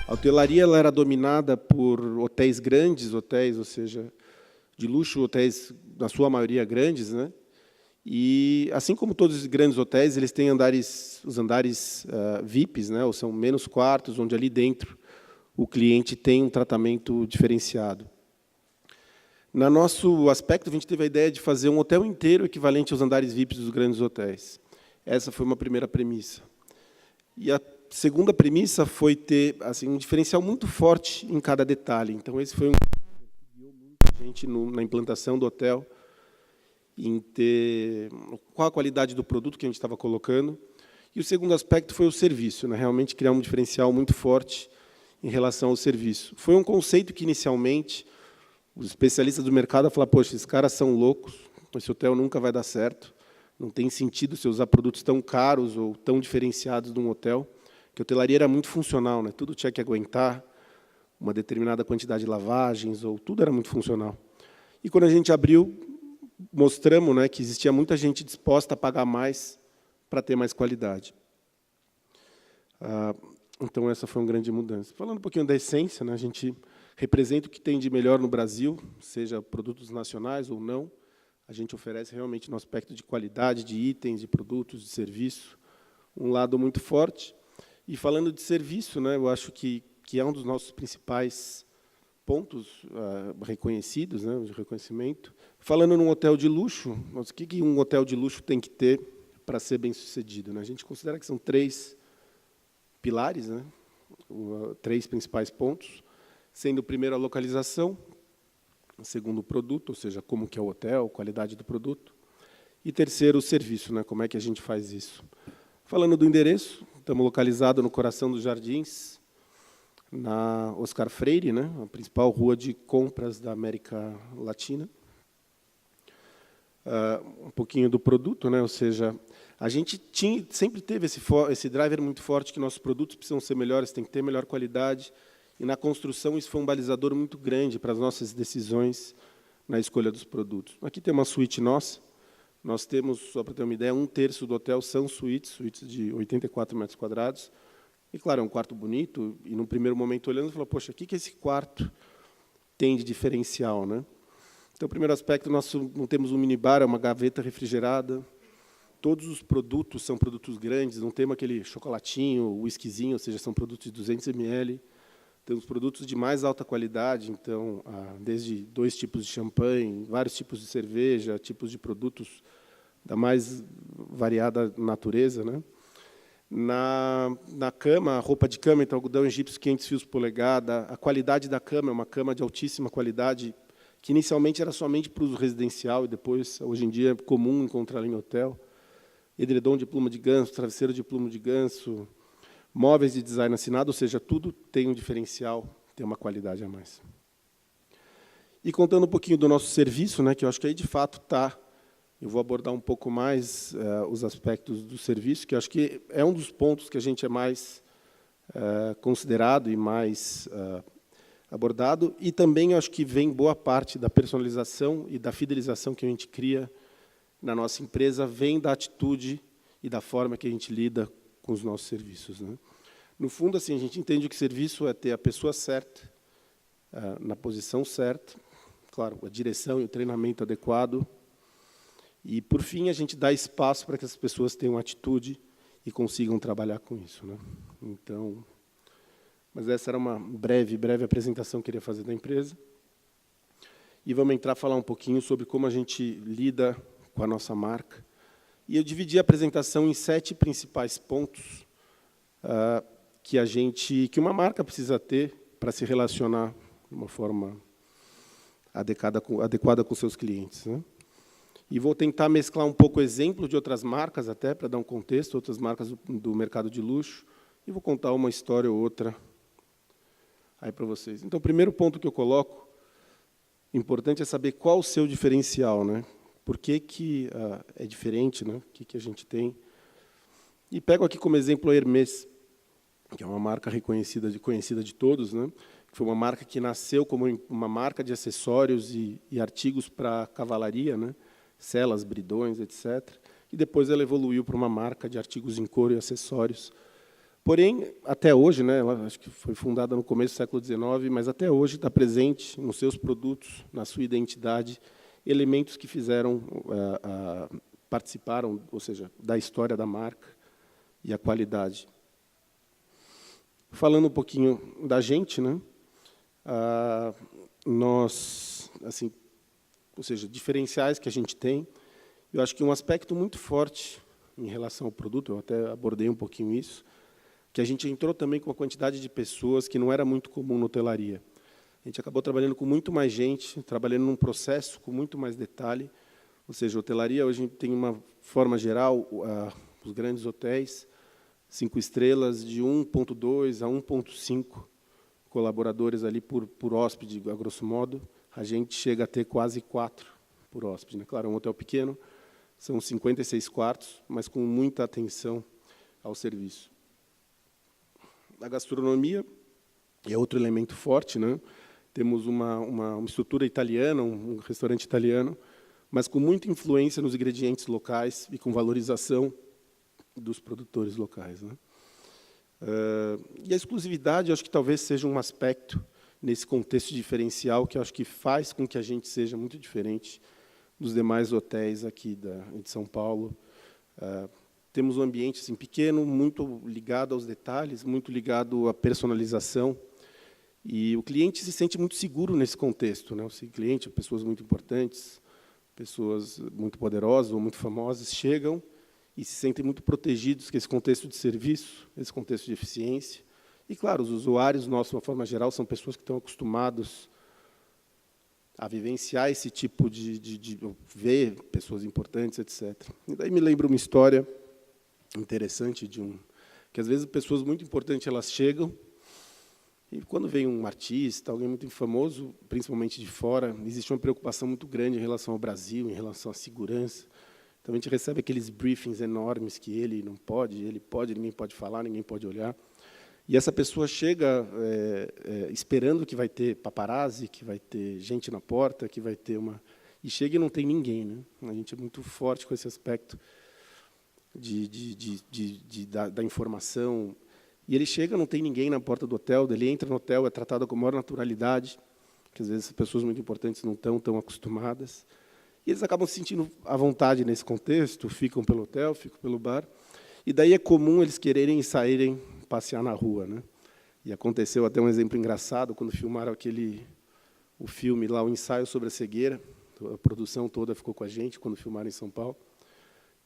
A hotelaria ela era dominada por hotéis grandes, hotéis, ou seja, de luxo, hotéis, na sua maioria, grandes, né? E, assim como todos os grandes hotéis, eles têm os andares VIPs, né? Ou são menos quartos, onde ali dentro o cliente tem um tratamento diferenciado. No nosso aspecto, a gente teve a ideia de fazer um hotel inteiro equivalente aos andares VIPs dos grandes hotéis. Essa foi uma primeira premissa. E a segunda premissa foi ter assim, um diferencial muito forte em cada detalhe. Então, esse foi um que guiou muita gente na implantação do hotel, em ter qual a qualidade do produto que a gente estava colocando. E o segundo aspecto foi o serviço, né? Realmente criar um diferencial muito forte em relação ao serviço. Foi um conceito que, inicialmente, os especialistas do mercado falaram, poxa, esses caras são loucos, esse hotel nunca vai dar certo, não tem sentido você usar produtos tão caros ou tão diferenciados num hotel, que a hotelaria era muito funcional, né? Tudo tinha que aguentar uma determinada quantidade de lavagens, ou tudo era muito funcional. E, quando a gente abriu, mostramos, né, que existia muita gente disposta a pagar mais para ter mais qualidade. Então, essa foi uma grande mudança. Falando um pouquinho da essência, né, a gente representa o que tem de melhor no Brasil, seja produtos nacionais ou não. A gente oferece realmente no aspecto de qualidade, de itens, de produtos, de serviço, um lado muito forte. E, falando de serviço, né, eu acho que é um dos nossos principais pontos reconhecidos, né, de reconhecimento. Falando num hotel de luxo, o que um hotel de luxo tem que ter para ser bem-sucedido, né? A gente considera que são 3 pilares, né, 3 principais pontos, sendo o primeiro a localização, o segundo o produto, ou seja, como que é o hotel, qualidade do produto, e terceiro o serviço, né, como é que a gente faz isso. Falando do endereço, estamos localizados no coração dos Jardins, na Oscar Freire, né, a principal rua de compras da América Latina. Um pouquinho do produto, né, ou seja, a gente sempre teve esse driver muito forte que nossos produtos precisam ser melhores, tem que ter melhor qualidade, e na construção isso foi um balizador muito grande para as nossas decisões na escolha dos produtos. Aqui tem uma suíte nossa, nós temos, só para ter uma ideia, 1/3 do hotel são suítes de 84 metros quadrados, e, claro, é um quarto bonito, e, no primeiro momento, olhando, falou, poxa, o que esse quarto tem de diferencial, né? Então, o primeiro aspecto, nós não temos um minibar, é uma gaveta refrigerada, todos os produtos são produtos grandes, não temos aquele chocolatinho, whiskyzinho, ou seja, são produtos de 200 ml, temos produtos de mais alta qualidade, então, desde 2 tipos de champanhe, vários tipos de cerveja, tipos de produtos da mais variada natureza, né? Na cama, a roupa de cama, então, algodão egípcio, 500 fios por polegada, a qualidade da cama é uma cama de altíssima qualidade, que inicialmente era somente para o uso residencial, e depois, hoje em dia, é comum encontrar em hotel, edredom de pluma de ganso, travesseiro de pluma de ganso, móveis de design assinado, ou seja, tudo tem um diferencial, tem uma qualidade a mais. E, contando um pouquinho do nosso serviço, né, que eu acho que aí, de fato, está. Eu vou abordar um pouco mais os aspectos do serviço, que eu acho que é um dos pontos que a gente é mais considerado e mais abordado, e também eu acho que vem boa parte da personalização e da fidelização que a gente cria na nossa empresa, vem da atitude e da forma que a gente lida com os nossos serviços, né? No fundo, assim, a gente entende que serviço é ter a pessoa certa, na posição certa, claro, a direção e o treinamento adequado, e, por fim, a gente dá espaço para que as pessoas tenham atitude e consigam trabalhar com isso, né? Então, mas essa era uma breve apresentação que eu queria fazer da empresa. E vamos falar um pouquinho sobre como a gente lida com a nossa marca. E eu dividi a apresentação em 7 principais pontos que uma marca precisa ter para se relacionar de uma forma adequada com seus clientes, né? E vou tentar mesclar um pouco o exemplo de outras marcas, até para dar um contexto, outras marcas do mercado de luxo, e vou contar uma história ou outra aí para vocês. Então, o primeiro ponto que eu coloco, importante é saber qual o seu diferencial, né? Por que é diferente, né? O que a gente tem. E pego aqui como exemplo a Hermès, que é uma marca conhecida de todos, né? Que foi uma marca que nasceu como uma marca de acessórios e artigos para cavalaria, né? Selas, bridões, etc. e depois ela evoluiu para uma marca de artigos em couro e acessórios. Porém, até hoje, né, ela acho que foi fundada no começo do século XIX, mas até hoje está presente nos seus produtos, na sua identidade, elementos que fizeram, participaram, ou seja, da história da marca e a qualidade. Falando um pouquinho da gente, né, nós, assim, ou seja, diferenciais que a gente tem, eu acho que um aspecto muito forte em relação ao produto, eu até abordei um pouquinho isso, que a gente entrou também com uma quantidade de pessoas que não era muito comum na hotelaria. A gente acabou trabalhando com muito mais gente, trabalhando num processo com muito mais detalhe, ou seja, a hotelaria hoje tem uma forma geral, os grandes hotéis, 5 estrelas, de 1,2 a 1,5 colaboradores ali por hóspede, a grosso modo, a gente chega a ter quase 4 por hóspede, né? Claro, é um hotel pequeno, são 56 quartos, mas com muita atenção ao serviço. A gastronomia é outro elemento forte, né? Temos uma estrutura italiana, um restaurante italiano, mas com muita influência nos ingredientes locais e com valorização dos produtores locais, né? E a exclusividade, eu acho que talvez seja um aspecto nesse contexto diferencial que eu acho que faz com que a gente seja muito diferente dos demais hotéis aqui de São Paulo. Temos um ambiente assim, pequeno, muito ligado aos detalhes, muito ligado à personalização, e o cliente se sente muito seguro nesse contexto, né? O cliente, pessoas muito importantes, pessoas muito poderosas ou muito famosas, chegam e se sentem muito protegidos com esse contexto de serviço, esse contexto de eficiência. E, claro, os usuários nossos, de uma forma geral, são pessoas que estão acostumados a vivenciar esse tipo de ver pessoas importantes, etc. E daí me lembra uma história interessante que às vezes pessoas muito importantes elas chegam e quando vem um artista, alguém muito famoso, principalmente de fora, existe uma preocupação muito grande em relação ao Brasil, em relação à segurança. Então a gente recebe aqueles briefings enormes que ele não pode, ele pode, ninguém pode falar, ninguém pode olhar. E essa pessoa chega esperando que vai ter paparazzi, que vai ter gente na porta, que vai ter uma... E chega e não tem ninguém, né? A gente é muito forte com esse aspecto da informação. E ele chega, não tem ninguém na porta do hotel, ele entra no hotel, é tratado com a maior naturalidade, que às vezes as pessoas muito importantes não estão tão acostumadas. E eles acabam se sentindo à vontade nesse contexto, ficam pelo hotel, ficam pelo bar. E daí é comum eles quererem saírem passear na rua, né? E aconteceu até um exemplo engraçado, quando filmaram o filme lá, o ensaio sobre a cegueira, a produção toda ficou com a gente, quando filmaram em São Paulo.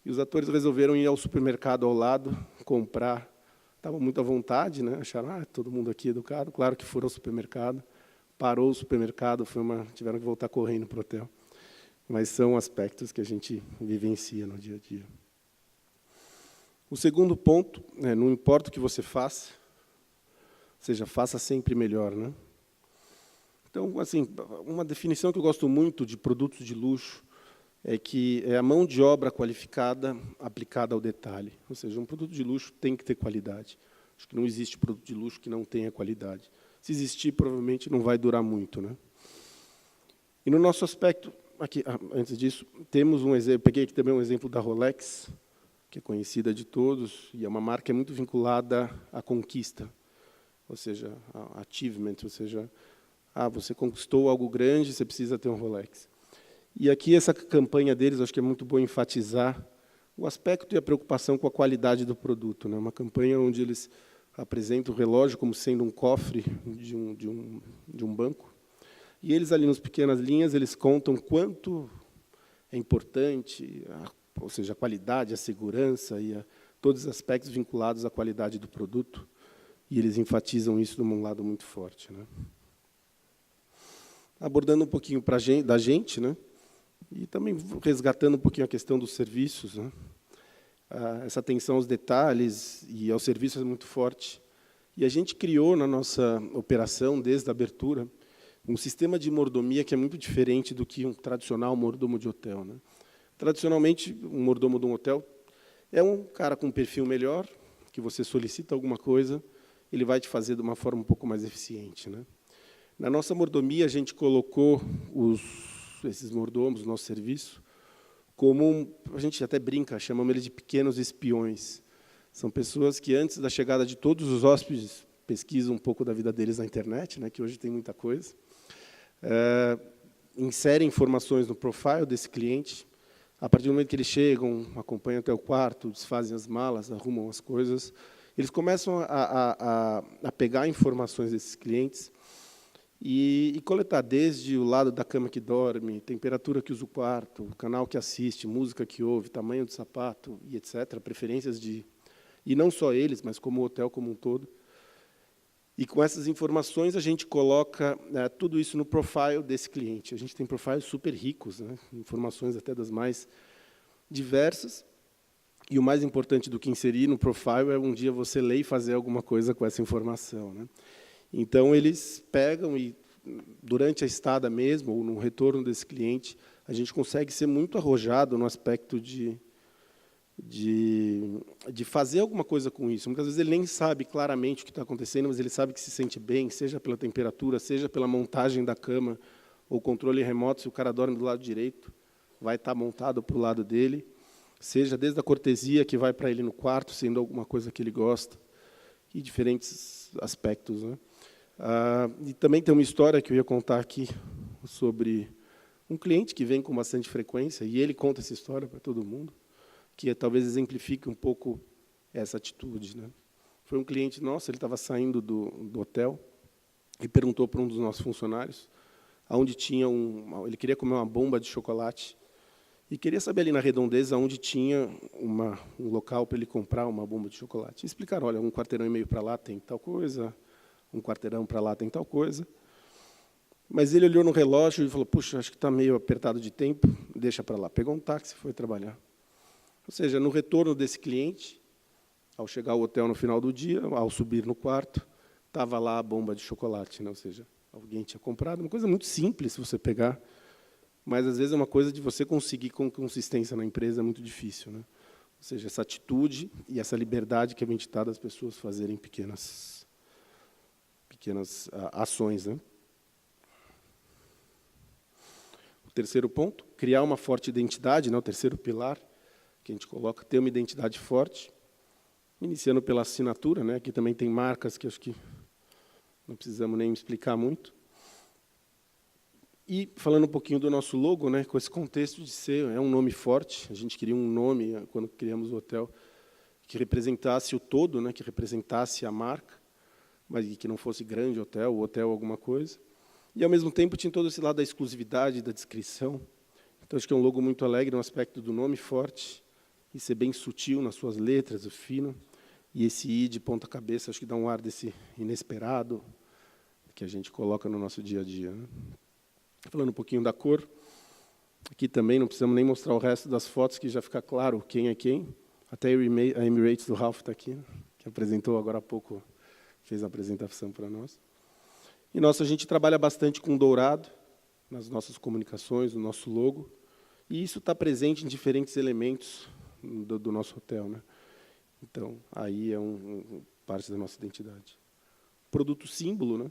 E os atores resolveram ir ao supermercado ao lado, comprar. Estavam muito à vontade, né? Acharam, todo mundo aqui é educado. Claro que foram ao supermercado, parou o supermercado, tiveram que voltar correndo para o hotel. Mas são aspectos que a gente vivencia no dia a dia. O segundo ponto, não importa o que você faça, ou seja, faça sempre melhor, né? Então, assim, uma definição que eu gosto muito de produtos de luxo é que é a mão de obra qualificada aplicada ao detalhe. Ou seja, um produto de luxo tem que ter qualidade. Acho que não existe produto de luxo que não tenha qualidade. Se existir, provavelmente não vai durar muito, né? E no nosso aspecto, aqui, antes disso, temos um exemplo, peguei aqui também um exemplo da Rolex, que é conhecida de todos, e é uma marca muito vinculada à conquista, ou seja, a achievement, ou seja, você conquistou algo grande, você precisa ter um Rolex. E aqui essa campanha deles, acho que é muito bom enfatizar o aspecto e a preocupação com a qualidade do produto, né? Uma campanha onde eles apresentam o relógio como sendo um cofre de um banco, e eles ali nas pequenas linhas eles contam quanto é importante, ou seja, a qualidade, a segurança e todos os aspectos vinculados à qualidade do produto, e eles enfatizam isso de um lado muito forte, né? Abordando um pouquinho da gente, né? E também resgatando um pouquinho a questão dos serviços, né? Essa atenção aos detalhes e aos serviços é muito forte. E a gente criou na nossa operação, desde a abertura, um sistema de mordomia que é muito diferente do que um tradicional mordomo de hotel, né? Tradicionalmente, um mordomo de um hotel é um cara com um perfil melhor, que você solicita alguma coisa, ele vai te fazer de uma forma um pouco mais eficiente, né? Na nossa mordomia, a gente colocou esses mordomos, nosso serviço, como a gente até brinca, chamamos eles de pequenos espiões. São pessoas que, antes da chegada de todos os hóspedes, pesquisam um pouco da vida deles na internet, né, que hoje tem muita coisa, inserem informações no profile desse cliente. A partir do momento que eles chegam, acompanham até o quarto, desfazem as malas, arrumam as coisas, eles começam a pegar informações desses clientes e coletar desde o lado da cama que dorme, temperatura que usa o quarto, o canal que assiste, música que ouve, tamanho de sapato, e etc., preferências de... E não só eles, mas como o hotel como um todo. E com essas informações, a gente coloca tudo isso no profile desse cliente. A gente tem profiles super ricos, né? Informações até das mais diversas. E o mais importante do que inserir no profile é um dia você ler e fazer alguma coisa com essa informação, né? Então, eles pegam e, durante a estada mesmo, ou no retorno desse cliente, a gente consegue ser muito arrojado no aspecto de fazer alguma coisa com isso. Muitas vezes ele nem sabe claramente o que está acontecendo, mas ele sabe que se sente bem, seja pela temperatura, seja pela montagem da cama, ou controle remoto, se o cara dorme do lado direito, vai estar montado para o lado dele, seja desde a cortesia que vai para ele no quarto, sendo alguma coisa que ele gosta, e diferentes aspectos, né? E também tem uma história que eu ia contar aqui sobre um cliente que vem com bastante frequência, e ele conta essa história para todo mundo, que talvez exemplifique um pouco essa atitude, né? Foi um cliente nosso, ele estava saindo do hotel e perguntou para um dos nossos funcionários aonde tinha ele queria comer uma bomba de chocolate e queria saber ali na redondeza onde tinha um local para ele comprar uma bomba de chocolate. E explicaram, olha, um quarteirão e meio para lá tem tal coisa, um quarteirão para lá tem tal coisa. Mas ele olhou no relógio e falou, puxa, acho que está meio apertado de tempo, deixa para lá. Pegou um táxi e foi trabalhar. Ou seja, no retorno desse cliente, ao chegar ao hotel no final do dia, ao subir no quarto, estava lá a bomba de chocolate, né? Ou seja, alguém tinha comprado. Uma coisa muito simples, se você pegar, mas, às vezes, é uma coisa de você conseguir com consistência na empresa é muito difícil, né? Ou seja, essa atitude e essa liberdade que a gente dá das pessoas fazerem pequenas ações, né? O terceiro ponto, criar uma forte identidade, né? O terceiro pilar que a gente coloca, ter uma identidade forte, iniciando pela assinatura, né? Aqui também tem marcas que acho que não precisamos nem explicar muito. E falando um pouquinho do nosso logo, né? Com esse contexto de ser um nome forte, a gente queria um nome, quando criamos o hotel, que representasse o todo, né? Que representasse a marca, mas que não fosse grande hotel, o hotel alguma coisa. E, ao mesmo tempo, tinha todo esse lado da exclusividade, da descrição. Então, acho que é um logo muito alegre no aspecto do nome forte, e ser bem sutil nas suas letras, o fino, e esse I de ponta cabeça, acho que dá um ar desse inesperado que a gente coloca no nosso dia a dia, né? Falando um pouquinho da cor, aqui também não precisamos nem mostrar o resto das fotos, que já fica claro quem é quem. Até a Emirates do Ralph está aqui, né? Que apresentou agora há pouco, fez a apresentação para nós. E a gente trabalha bastante com dourado, nas nossas comunicações, no nosso logo, e isso está presente em diferentes elementos do nosso hotel, né? Então, aí é parte da nossa identidade. Produto símbolo, né?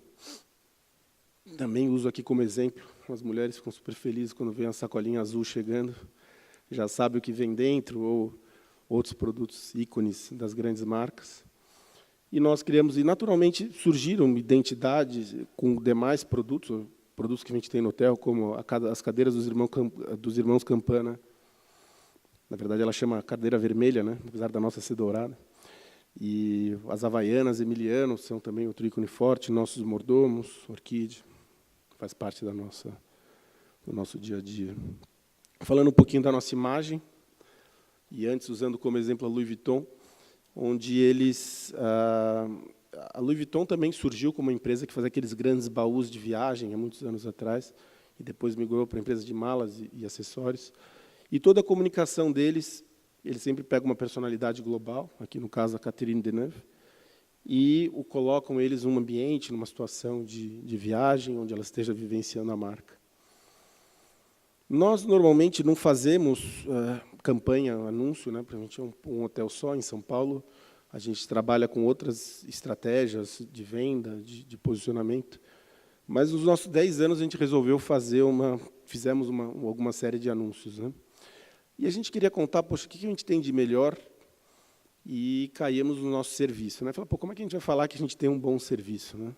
Também uso aqui como exemplo. As mulheres ficam super felizes quando vem a sacolinha azul chegando, já sabe o que vem dentro, ou outros produtos ícones das grandes marcas. E nós criamos, e naturalmente surgiram identidades com demais produtos que a gente tem no hotel, como as cadeiras dos irmãos Campana. Na verdade, ela chama cadeira vermelha, né? Apesar da nossa ser dourada. E as havaianas, Emiliano, são também outro ícone forte, nossos mordomos, Orquídea, faz parte do nosso dia a dia. Falando um pouquinho da nossa imagem, e antes usando como exemplo a Louis Vuitton, onde a Louis Vuitton também surgiu como uma empresa que fazia aqueles grandes baús de viagem, há muitos anos atrás, e depois migrou para a empresa de malas e acessórios. E toda a comunicação deles, eles sempre pegam uma personalidade global, aqui no caso a Catherine Deneuve, e colocam eles num ambiente, numa situação de viagem, onde ela esteja vivenciando a marca. Nós, normalmente, não fazemos campanha, anúncio, né? Para a gente é um hotel só, em São Paulo. A gente trabalha com outras estratégias de venda, de posicionamento. Mas, nos nossos 10 anos, a gente resolveu fizemos alguma série de anúncios, né? E a gente queria contar, poxa, o que a gente tem de melhor, e caímos no nosso serviço, né? Falar, pô, como é que a gente vai falar que a gente tem um bom serviço, né?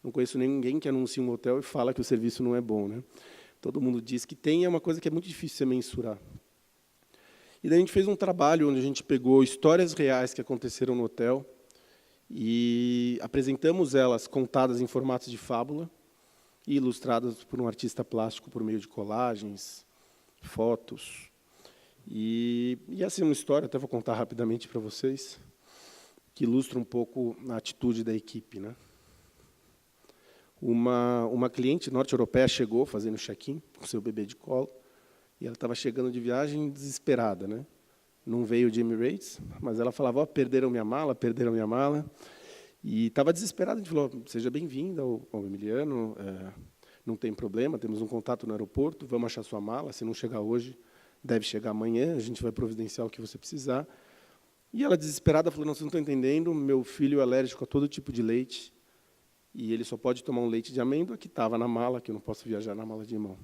Não conheço ninguém que anuncia um hotel e fala que o serviço não é bom, né? Todo mundo diz que tem, é uma coisa que é muito difícil de mensurar. E daí a gente fez um trabalho onde a gente pegou histórias reais que aconteceram no hotel e apresentamos elas contadas em formatos de fábula e ilustradas por um artista plástico por meio de colagens, fotos. E essa é uma história, até vou contar rapidamente para vocês, que ilustra um pouco a atitude da equipe, né? Uma cliente norte-europeia chegou fazendo check-in com seu bebê de colo, e ela estava chegando de viagem desesperada, né? Não veio de Emirates, mas ela falava, perderam minha mala, e estava desesperada. A gente falou, seja bem-vinda ao Emiliano, não tem problema, temos um contato no aeroporto, vamos achar sua mala, se não chegar hoje, deve chegar amanhã, a gente vai providenciar o que você precisar. E ela, desesperada, falou, não, vocês não estão entendendo, meu filho é alérgico a todo tipo de leite, e ele só pode tomar um leite de amêndoa que estava na mala, que eu não posso viajar na mala de mão.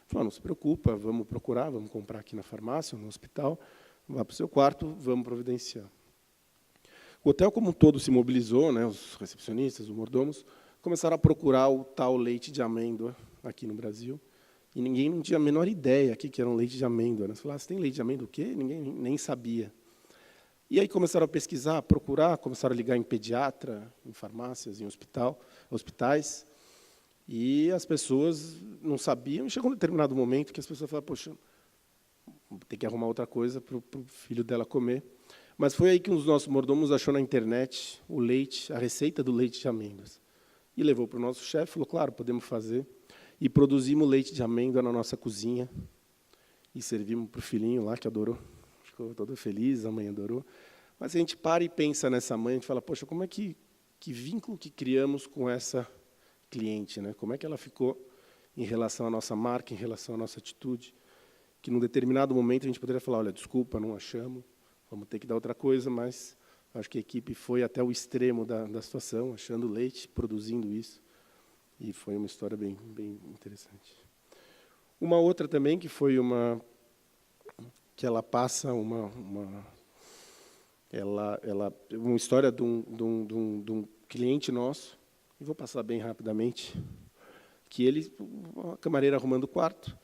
Falou, não se preocupa, vamos procurar, vamos comprar aqui na farmácia, no hospital, vá para o seu quarto, vamos providenciar. O hotel como um todo se mobilizou, né, os recepcionistas, os mordomos, começaram a procurar o tal leite de amêndoa aqui no Brasil, e ninguém não tinha a menor ideia que era um leite de amêndoa. Nós falamos, você tem leite de amêndoa o quê? Ninguém nem sabia. E aí começaram a pesquisar, a procurar, começaram a ligar em pediatra, em farmácias, em hospitais, e as pessoas não sabiam. E chegou um determinado momento que as pessoas falaram, poxa, tem que arrumar outra coisa para o filho dela comer. Mas foi aí que um dos nossos mordomos achou na internet o leite, a receita do leite de amêndoas. E levou para o nosso chefe, falou, claro, podemos fazer. E produzimos leite de amêndoa na nossa cozinha. E servimos para o filhinho lá, que adorou. Ficou todo feliz, a mãe adorou. Mas a gente para e pensa nessa mãe, a gente fala, poxa, como é que vínculo que criamos com essa cliente, né? Como é que ela ficou em relação à nossa marca, em relação à nossa atitude, que num determinado momento a gente poderia falar, olha, desculpa, não achamos, vamos ter que dar outra coisa, mas acho que a equipe foi até o extremo da situação, achando leite, produzindo isso, e foi uma história bem interessante. Uma outra também, que foi que ela passa uma história de um cliente nosso, e vou passar bem rapidamente, que a camareira arrumando o quarto,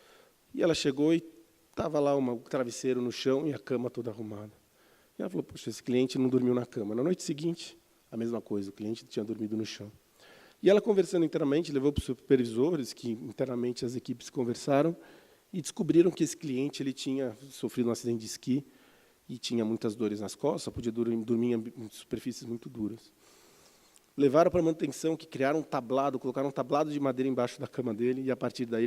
e ela chegou e estava lá um travesseiro no chão e a cama toda arrumada. E ela falou, poxa, esse cliente não dormiu na cama. Na noite seguinte, a mesma coisa, o cliente tinha dormido no chão. E ela, conversando internamente, levou para os supervisores, que internamente as equipes conversaram, e descobriram que esse cliente ele tinha sofrido um acidente de esqui e tinha muitas dores nas costas, podia dormir em superfícies muito duras. Levaram para a manutenção, que criaram um tablado, colocaram um tablado de madeira embaixo da cama dele, e, a partir daí,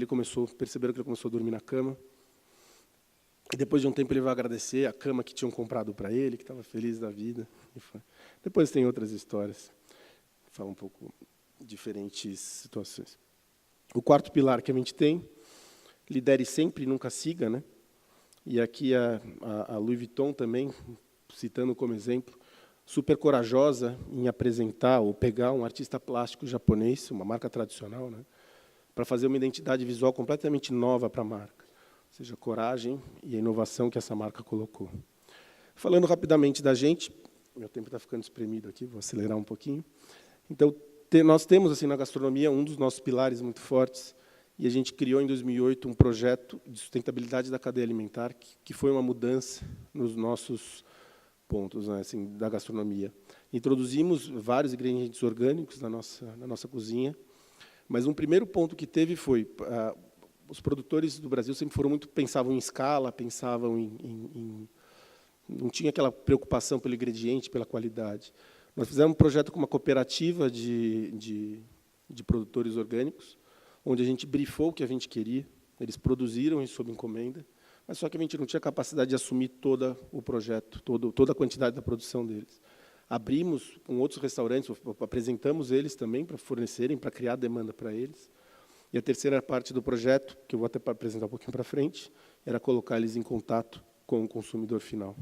perceberam que ele começou a dormir na cama. E, depois de um tempo, ele vai agradecer a cama que tinham comprado para ele, que estava feliz da vida. Depois tem outras histórias, falam um pouco diferentes situações. O quarto pilar que a gente tem, lidere sempre e nunca siga, né? E aqui a Louis Vuitton também, citando como exemplo, super corajosa em apresentar ou pegar um artista plástico japonês, uma marca tradicional, né, para fazer uma identidade visual completamente nova para a marca. Ou seja, a coragem e a inovação que essa marca colocou. Falando rapidamente da gente, meu tempo está ficando espremido aqui, vou acelerar um pouquinho. Então, nós temos assim na gastronomia um dos nossos pilares muito fortes, e a gente criou em 2008 um projeto de sustentabilidade da cadeia alimentar, que foi uma mudança nos nossos pontos, né, assim, da gastronomia. Introduzimos vários ingredientes orgânicos na nossa cozinha, mas um primeiro ponto que teve foi os produtores do Brasil sempre pensavam em escala, pensavam não tinha aquela preocupação pelo ingrediente, pela qualidade. Nós fizemos um projeto com uma cooperativa de produtores orgânicos, onde a gente brifou o que a gente queria, eles produziram isso sob encomenda, mas só que a gente não tinha capacidade de assumir todo o projeto, toda a quantidade da produção deles. Abrimos com outros restaurantes, apresentamos eles também para fornecerem, para criar demanda para eles. E a terceira parte do projeto, que eu vou até apresentar um pouquinho para frente, era colocar eles em contato com o consumidor final.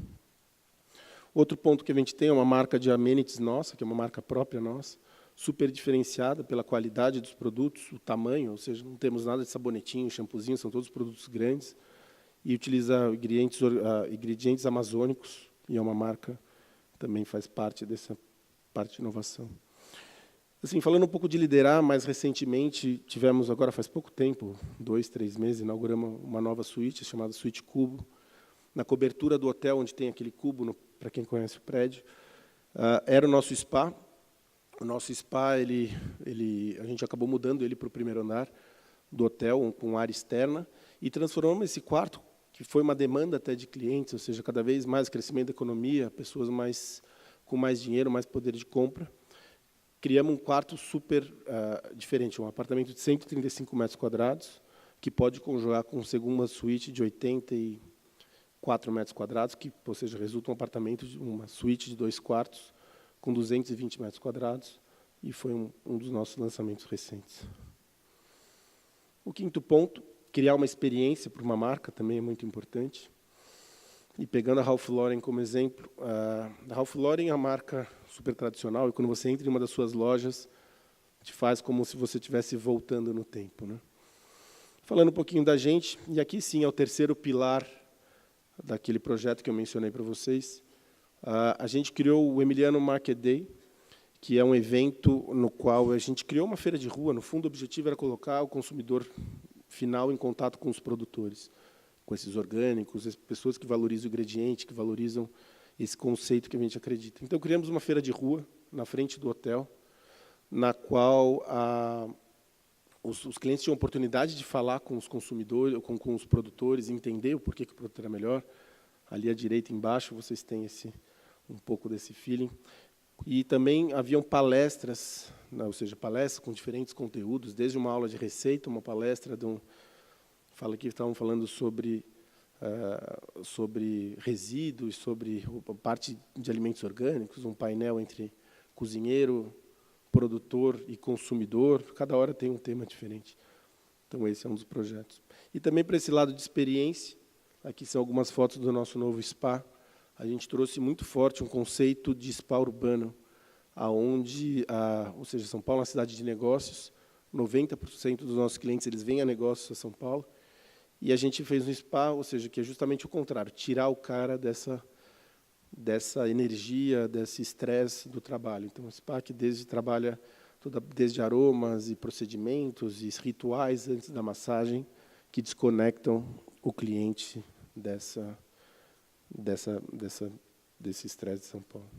Outro ponto que a gente tem é uma marca de amenities nossa, que é uma marca própria nossa, super diferenciada pela qualidade dos produtos, o tamanho, ou seja, não temos nada de sabonetinho, shampoozinho, são todos produtos grandes. e utiliza ingredientes amazônicos, e é uma marca que também faz parte dessa parte de inovação. Assim, falando um pouco de liderar, mais recentemente, tivemos, agora faz pouco tempo, 2, 3 meses, inauguramos uma nova suíte, chamada Suíte Cubo, na cobertura do hotel, onde tem aquele cubo, para quem conhece o prédio. Era o nosso spa. O nosso spa, a gente acabou mudando ele para o primeiro andar do hotel, com área externa, e transformamos esse quarto, que foi uma demanda até de clientes, ou seja, cada vez mais crescimento da economia, pessoas com mais dinheiro, mais poder de compra. Criamos um quarto super diferente, um apartamento de 135 metros quadrados, que pode conjugar com segunda suíte de 84 metros quadrados, que, ou seja, resulta um apartamento, uma suíte de 2 quartos, com 220 metros quadrados, e foi um dos nossos lançamentos recentes. O quinto ponto, criar uma experiência para uma marca, também é muito importante. E pegando a Ralph Lauren como exemplo, a Ralph Lauren é uma marca super tradicional, e quando você entra em uma das suas lojas, te faz como se você estivesse voltando no tempo, né? Falando um pouquinho da gente, e aqui sim é o terceiro pilar daquele projeto que eu mencionei para vocês. A gente criou o Emiliano Market Day, que é um evento no qual a gente criou uma feira de rua. No fundo, o objetivo era colocar o consumidor final em contato com os produtores, com esses orgânicos, as pessoas que valorizam o ingrediente, que valorizam esse conceito que a gente acredita. Então, criamos uma feira de rua na frente do hotel, na qual os clientes tinham a oportunidade de falar com os consumidores, com os produtores, entender o porquê que o produto era melhor. Ali à direita, embaixo, vocês têm um pouco desse feeling. E também haviam palestras, ou seja, palestras com diferentes conteúdos, desde uma aula de receita, uma palestra estavam falando sobre resíduos, sobre a parte de alimentos orgânicos, um painel entre cozinheiro, produtor e consumidor. Cada hora tem um tema diferente. Então, esse é um dos projetos. E também para esse lado de experiência, aqui são algumas fotos do nosso novo spa. A gente trouxe muito forte um conceito de spa urbano, ou seja, São Paulo é uma cidade de negócios, 90% dos nossos clientes eles vêm a negócios a São Paulo, e a gente fez um spa, ou seja, que é justamente o contrário, tirar o cara dessa energia, desse estresse do trabalho. Então, um spa que trabalha desde aromas e procedimentos e rituais antes da massagem, que desconectam o cliente desse estresse de São Paulo.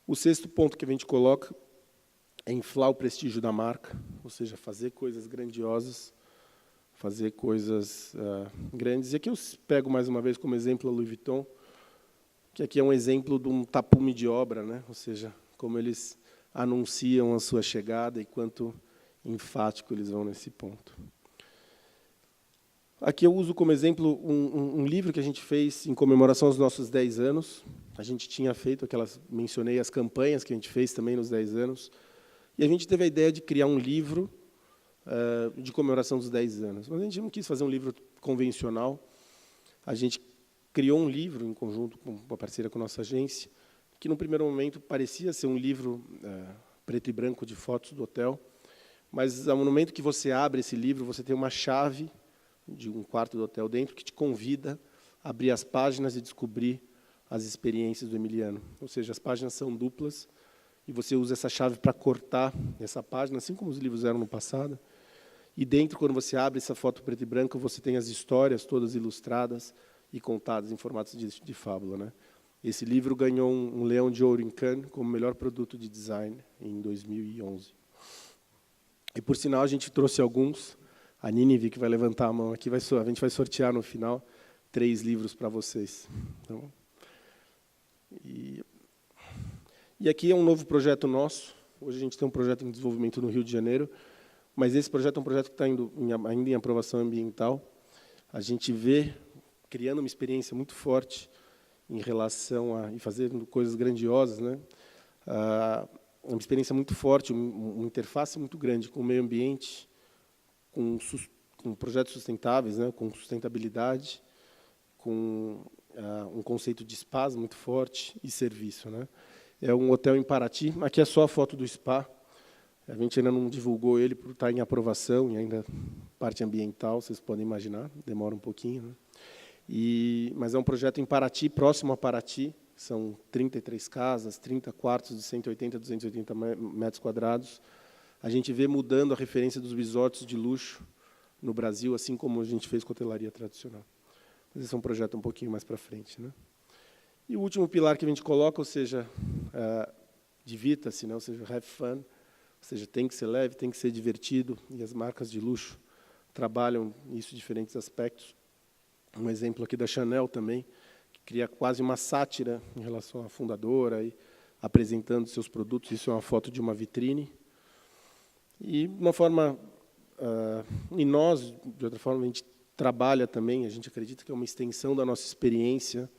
O sexto ponto que a gente coloca é inflar o prestígio da marca, ou seja, fazer coisas grandiosas, fazer coisas grandes. E aqui eu pego mais uma vez como exemplo a Louis Vuitton, que aqui é um exemplo de um tapume de obra, né? Ou seja, como eles anunciam a sua chegada e quanto enfático eles vão nesse ponto. Aqui eu uso como exemplo um livro que a gente fez em comemoração aos nossos 10 anos. A gente tinha feito mencionei as campanhas que a gente fez também nos 10 anos, e a gente teve a ideia de criar um livro de comemoração dos 10 anos. Mas a gente não quis fazer um livro convencional. A gente criou um livro em conjunto com uma parceira com a nossa agência, que, no primeiro momento, parecia ser um livro preto e branco de fotos do hotel, mas, no momento que você abre esse livro, você tem uma chave de um quarto do hotel dentro, que te convida a abrir as páginas e descobrir as experiências do Emiliano. Ou seja, as páginas são duplas, e você usa essa chave para cortar essa página, assim como os livros eram no passado. E dentro, quando você abre essa foto preto e branco, você tem as histórias todas ilustradas e contadas em formatos de fábula, né? Esse livro ganhou um Leão de Ouro em Cannes como melhor produto de design em 2011. E, por sinal, a gente trouxe alguns. A Nínive, que vai levantar a mão aqui, a gente vai sortear no final 3 livros para vocês. Então, e aqui é um novo projeto nosso. Hoje a gente tem um projeto em desenvolvimento no Rio de Janeiro, mas esse projeto é um projeto que está ainda em aprovação ambiental. A gente vê criando uma experiência muito forte em relação e fazendo coisas grandiosas, né? Uma experiência muito forte, uma interface muito grande com o meio ambiente, com projetos sustentáveis, né? Com sustentabilidade, com um conceito de spas muito forte e serviço, né? É um hotel em Paraty. Aqui é só a foto do spa. A gente ainda não divulgou ele por estar em aprovação e ainda parte ambiental, vocês podem imaginar, demora um pouquinho, né? Mas é um projeto em Paraty, próximo a Paraty, são 33 casas, 30 quartos de 180 a 280 metros quadrados. A gente vê mudando a referência dos resorts de luxo no Brasil, assim como a gente fez com a hotelaria tradicional. Mas esse é um projeto um pouquinho mais para frente, né? E o último pilar que a gente coloca, ou seja, divirta-se, né? Ou seja, have fun, ou seja, tem que ser leve, tem que ser divertido, e as marcas de luxo trabalham isso em diferentes aspectos. Um exemplo aqui da Chanel também, que cria quase uma sátira em relação à fundadora, e apresentando seus produtos. Isso é uma foto de uma vitrine. E, de uma forma, e nós, de outra forma, a gente trabalha também, a gente acredita que é uma extensão da nossa experiência,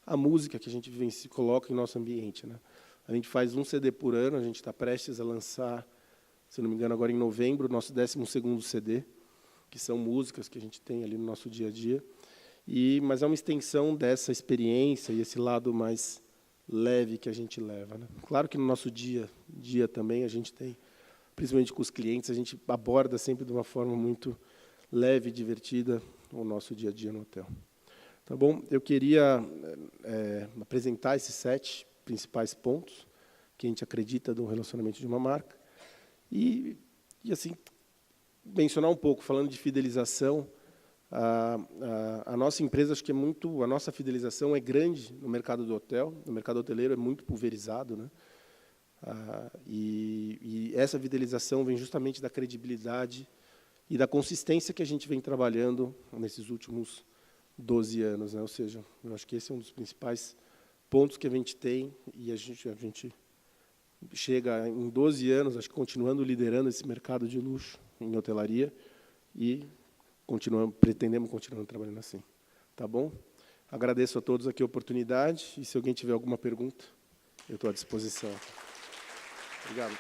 a música que a gente coloca em nosso ambiente, né? A gente faz um CD por ano, a gente está prestes a lançar, se não me engano, agora em novembro, o nosso 12º CD, que são músicas que a gente tem ali no nosso dia a dia. Mas é uma extensão dessa experiência e esse lado mais leve que a gente leva, né? Claro que no nosso dia a dia também a gente tem, principalmente com os clientes, a gente aborda sempre de uma forma muito leve e divertida o nosso dia a dia no hotel. Tá bom? Eu queria apresentar esses 7 principais pontos que a gente acredita do relacionamento de uma marca e assim, mencionar um pouco, falando de fidelização. A nossa empresa, acho que a nossa fidelização é grande no mercado do hotel, no mercado hoteleiro é muito pulverizado, né? E essa fidelização vem justamente da credibilidade e da consistência que a gente vem trabalhando nesses últimos 12 anos, né? Ou seja, eu acho que esse é um dos principais pontos que a gente tem, e a gente chega em 12 anos, acho que continuando liderando esse mercado de luxo em hotelaria, e pretendemos continuar trabalhando assim. Tá bom? Agradeço a todos aqui a oportunidade, e se alguém tiver alguma pergunta, eu estou à disposição. Obrigado.